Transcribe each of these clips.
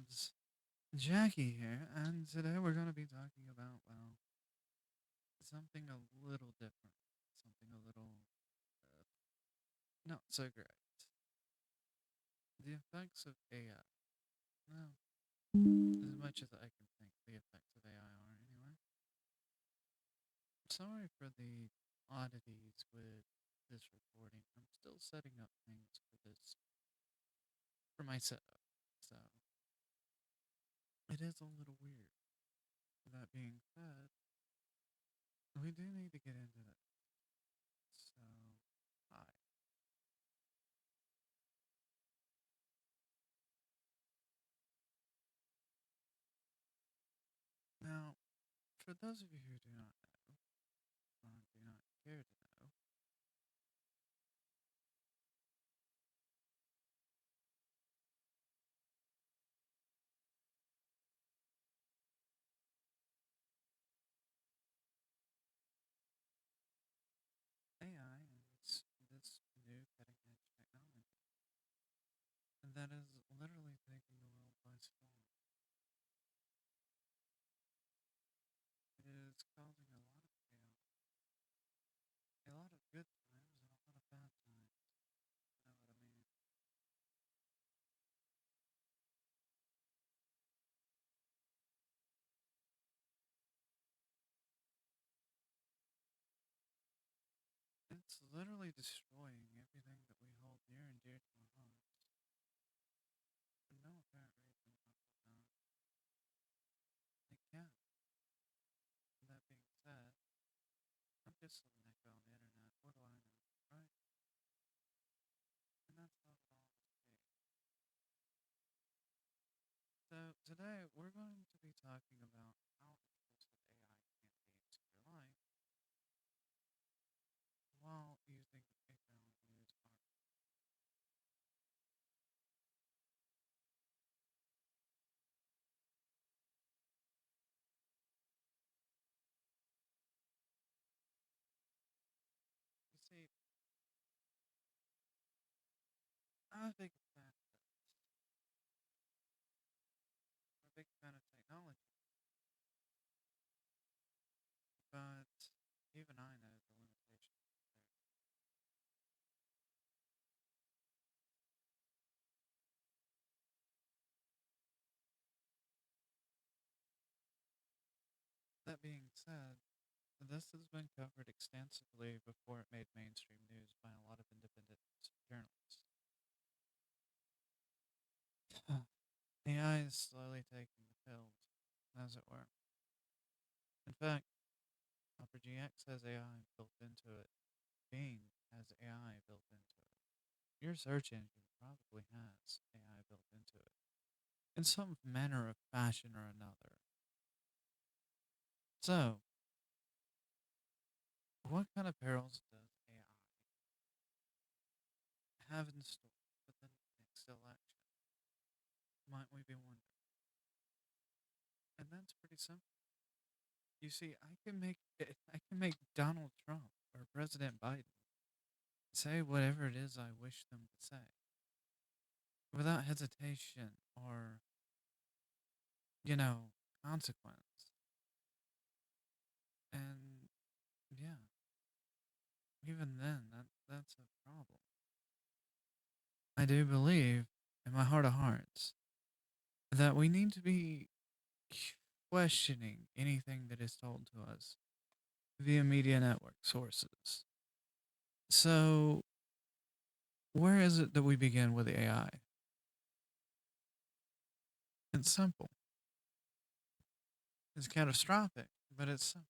friends. Jackie here, and today we're going to be talking about, well, something a little different. Something a little not so great. The effects of AI. Well, as much as I can think the effects of AI are, anyway. Sorry for the oddities with this recording. I'm still setting up things for my setup. So, it is a little weird. That being said, we do need to get into that. So, hi. Now, for those of you who do not know, or do not care to know, AI is this new cutting edge technology, and that is literally taking the world by storm. It is causing a lot of chaos, a lot of good times, and a lot of bad times. You know what I mean? It's literally destroying everything that we hold near and dear to our hearts for no apparent reason whatsoever. It can. And that being said, I'm just some echo on the internet. What do I know, right? And that's how it all must be. So today we're going to be talking about how intrusive AI can be into your life while using a valid news article. You see, I'm a big fan of this. I'm a big fan of technology, but even I know the limitations there. That being said, this has been covered extensively before it made mainstream news by a lot of independent journalists. AI is slowly taking the field, as it were. In fact, Upper GX has AI built into it. Bing has AI built into it. Your search engine probably has AI built into it in some manner of fashion or another. So, what kind of perils does AI have in store for the next election? Might we be wondering? And that's pretty simple. You see, I can make Donald Trump or President Biden say whatever it is I wish them to say without hesitation or, you know, consequence. And yeah, even then, that's a problem. I do believe, in my heart of hearts, that we need to be questioning anything that is told to us via media network sources. So, where is it that we begin with AI? It's simple. It's catastrophic, but it's simple.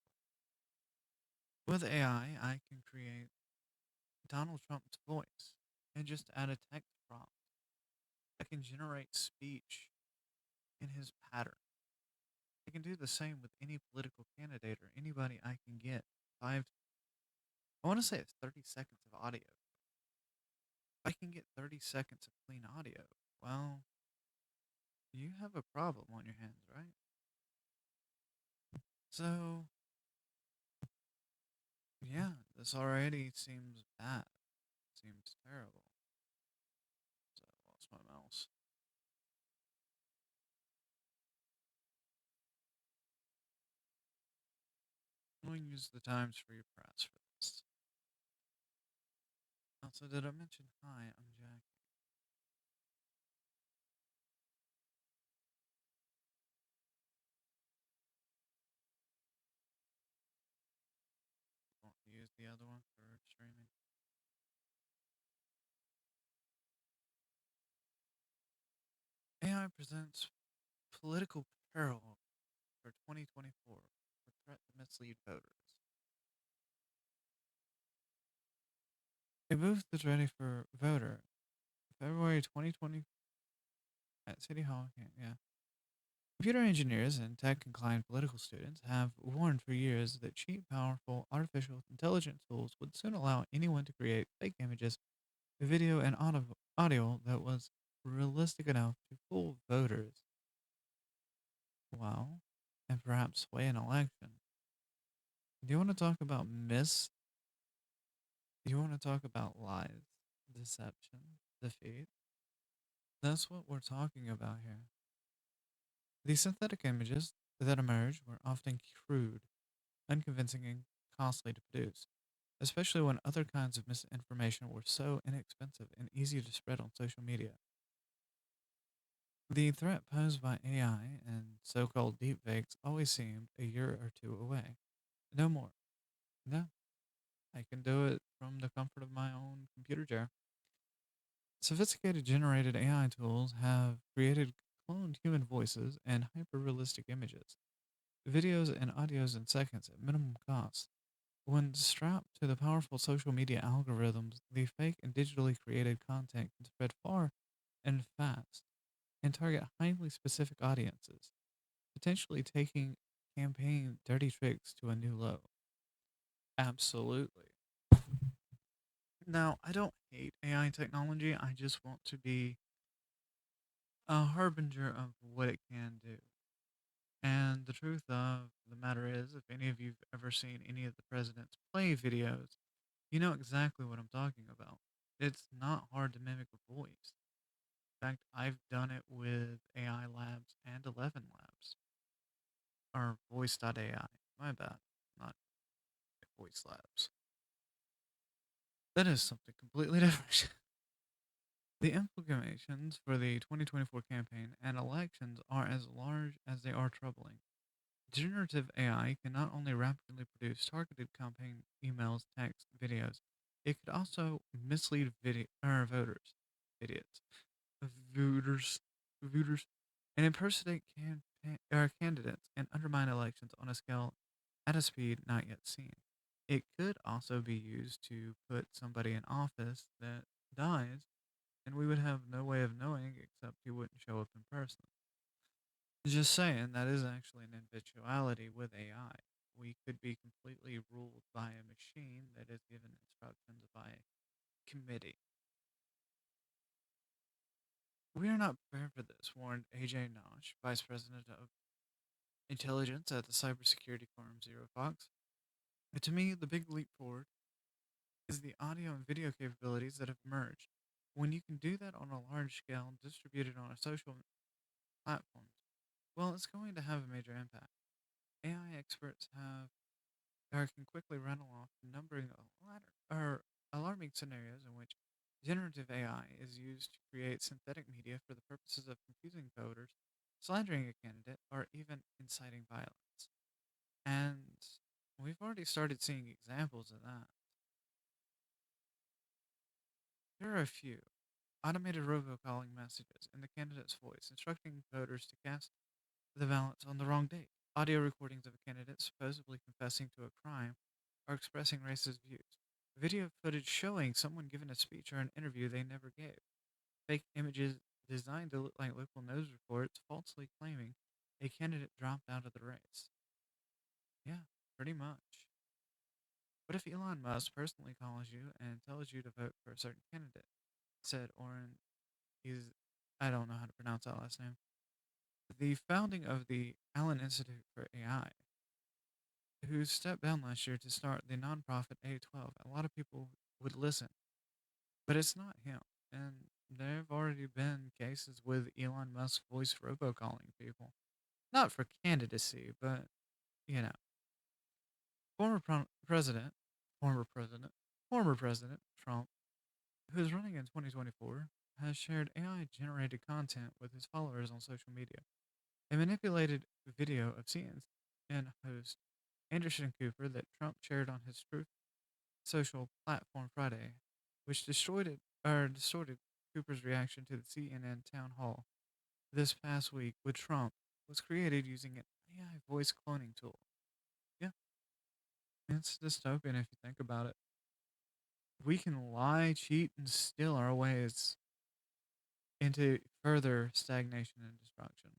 With AI, I can create Donald Trump's voice and just add a text prompt. I can generate speech in his pattern. I can do the same with any political candidate or anybody I can get five. I want to say it's 30 seconds of audio. If I can get 30 seconds of clean audio, well, you have a problem on your hands, right? So, yeah, this already seems bad. Seems terrible. So, I lost my mouse. going to use the Times Free Press for this. Also, did I mention hi? I'm Jack. Won't use the other one for streaming. AI presents political peril for 2024 with threat to mislead voters. A booth that's ready for voter February 2020 at City Hall. Yeah. Computer engineers and tech inclined political students have warned for years that cheap, powerful artificial intelligence tools would soon allow anyone to create fake images, video, and audio that was realistic enough to fool voters. Wow. And perhaps sway an election. Do you want to talk about Do you want to talk about lies, deception, defeat? That's what we're talking about here. These synthetic images that emerged were often crude, unconvincing, and costly to produce, especially when other kinds of misinformation were so inexpensive and easy to spread on social media. The threat posed by AI and so called deepfakes always seemed a year or two away. No more. No, I can do it from the comfort of my own computer chair. Sophisticated generated AI tools have created cloned human voices and hyper realistic images, videos and audios in seconds at minimum cost. When strapped to the powerful social media algorithms, the fake and digitally created content can spread far and fast and target highly specific audiences, potentially taking campaign dirty tricks to a new low. Absolutely. Now, I don't hate AI technology, I just want to be a harbinger of what it can do. And the truth of the matter is, if any of you've ever seen any of the president's play videos, you know exactly what I'm talking about. It's not hard to mimic a voice. In fact, I've done it with AI Labs and 11 Labs, or Voice.ai. My bad, not Voice Labs. That is something completely different. The implications for the 2024 campaign and elections are as large as they are troubling. Generative AI can not only rapidly produce targeted campaign emails, text, videos, it could also mislead voters, idiots, voters, voters, and impersonate candidates and undermine elections on a scale at a speed not yet seen. It could also be used to put somebody in office that dies, and we would have no way of knowing except he wouldn't show up in person. Just saying, that is actually an eventuality with AI. We could be completely ruled by a machine that is given instructions by a committee. We are not prepared for this, warned AJ Nosh, Vice President of Intelligence at the cybersecurity firm Zero Fox. But to me, the big leap forward is the audio and video capabilities that have emerged. When you can do that on a large scale, distributed on a social platforms, well, it's going to have a major impact. AI experts have or can quickly rattle off numbering or alarming scenarios in which generative AI is used to create synthetic media for the purposes of confusing voters, slandering a candidate, or even inciting violence. And we've already started seeing examples of that. Here are a few automated robocalling messages in the candidate's voice instructing voters to cast the ballots on the wrong date. Audio recordings of a candidate supposedly confessing to a crime or expressing racist views. Video footage showing someone giving a speech or an interview they never gave. Fake images designed to look like local news reports falsely claiming a candidate dropped out of the race. Yeah, pretty much. What if Elon Musk personally calls you and tells you to vote for a certain candidate? Said Oren is I don't know how to pronounce that last name. The founding of the Allen Institute for AI, who stepped down last year to start the nonprofit A12. A lot of people would listen, but it's not him. And there have already been cases with Elon Musk voice robocalling people. Not for candidacy, but, you know. Former president, former president, former President Trump, who is running in 2024, has shared AI generated content with his followers on social media. A manipulated video of CNN host Anderson Cooper that Trump shared on his Truth social platform Friday, which distorted Cooper's reaction to the CNN town hall this past week with Trump, was created using an AI voice cloning tool. Yeah, it's dystopian if you think about it. We can lie, cheat, and steal our ways into further stagnation and destruction.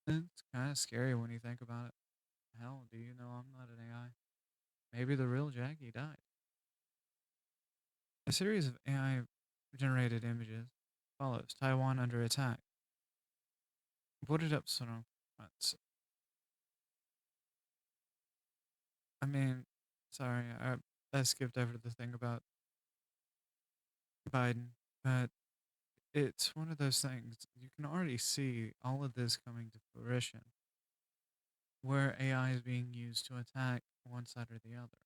It's kind of scary when you think about it. Hell, do you know I'm not an AI? Maybe the real Jackie died. A series of AI generated images follows Taiwan under attack. Boarded up Sonoma. I mean, sorry, I skipped over the thing about Biden, but it's one of those things. You can already see all of this coming to fruition where AI is being used to attack one side or the other.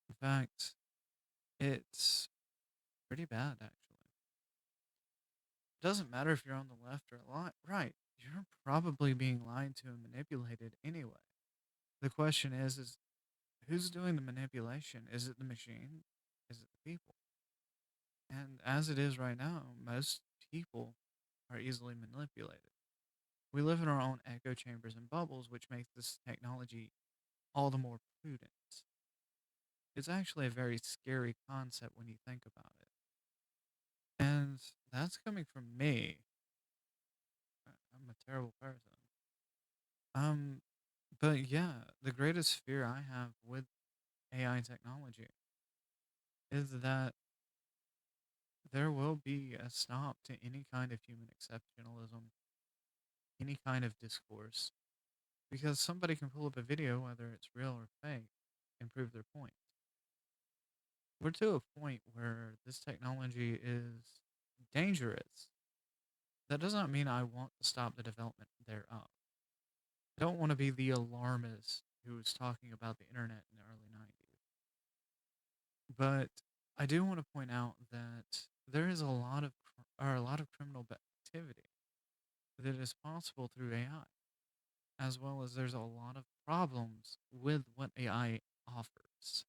In fact, it's pretty bad, actually. It doesn't matter if you're on the left or right. You're probably being lied to and manipulated anyway. The question is who's doing the manipulation? Is it the machine? Is it the people? And as it is right now, most people are easily manipulated. We live in our own echo chambers and bubbles, which makes this technology all the more prudent. It's actually a very scary concept when you think about it. And that's coming from me. I'm a terrible person. Um, but yeah, the greatest fear I have with AI technology is that there will be a stop to any kind of human exceptionalism, any kind of discourse, because somebody can pull up a video, whether it's real or fake, and prove their point. We're to a point where this technology is dangerous. That does not mean I want to stop the development thereof. I don't want to be the alarmist who was talking about the internet in the early 90s. But I do want to point out that there is a lot of criminal activity that is possible through AI, as well as there's a lot of problems with what AI offers.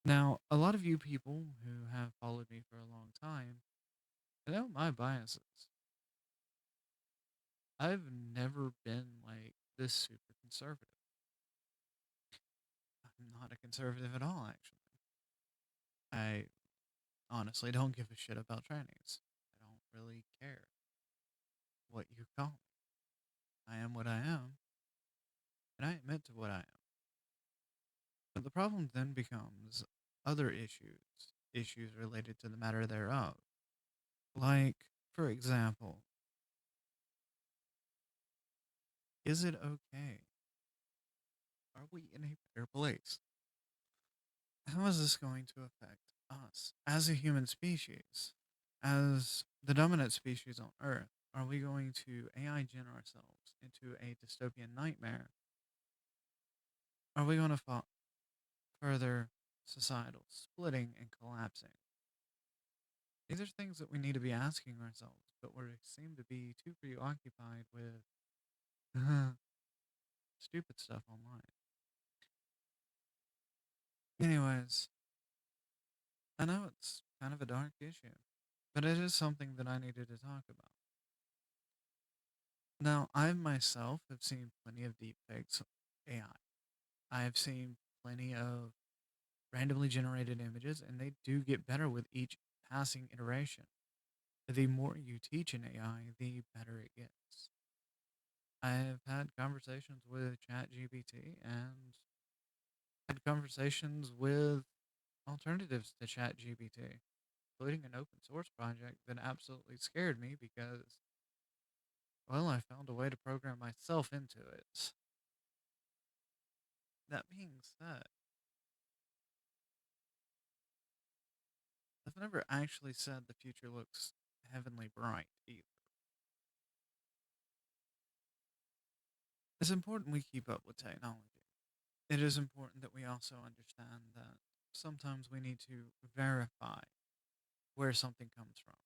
Now, a lot of you people who have followed me for a long time know my biases. I've never been like this super conservative. I'm not a conservative at all, actually. I honestly don't give a shit about trannies. I don't really care what you call me. I am what I am, and I admit to what I am. But the problem then becomes other issues related to the matter thereof. Like, for example, is it okay? Are we in a better place? How is this going to affect us as a human species? As the dominant species on Earth, are we going to AI gen ourselves into a dystopian nightmare? Are we going to further societal splitting and collapsing? These are things that we need to be asking ourselves, but we seem to be too preoccupied with stupid stuff online. Anyways, I know it's kind of a dark issue, but it is something that I needed to talk about. Now, I myself have seen plenty of deepfakes AI. I have seen plenty of randomly generated images, and they do get better with each passing iteration. The more you teach an AI, the better it gets. I have had conversations with ChatGPT and had conversations with alternatives to ChatGPT, including an open source project that absolutely scared me because, well, I found a way to program myself into it. That being said, I've never actually said the future looks heavenly bright either. It's important we keep up with technology. it is important that we also understand that sometimes we need to verify where something comes from.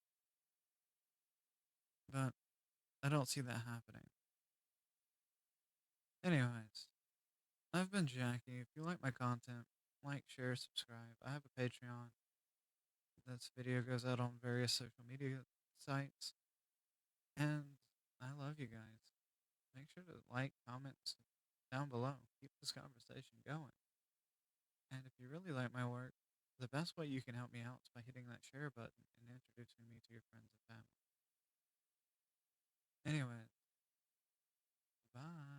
But I don't see that happening. Anyways, I've been Jackie. If you like my content, like, share, subscribe. I have a Patreon. This video goes out on various social media sites. And I love you guys. Make sure to like, comment down below. Keep this conversation going. And if you really like my work, the best way you can help me out is by hitting that share button and introducing me to your friends and family. Anyway, bye.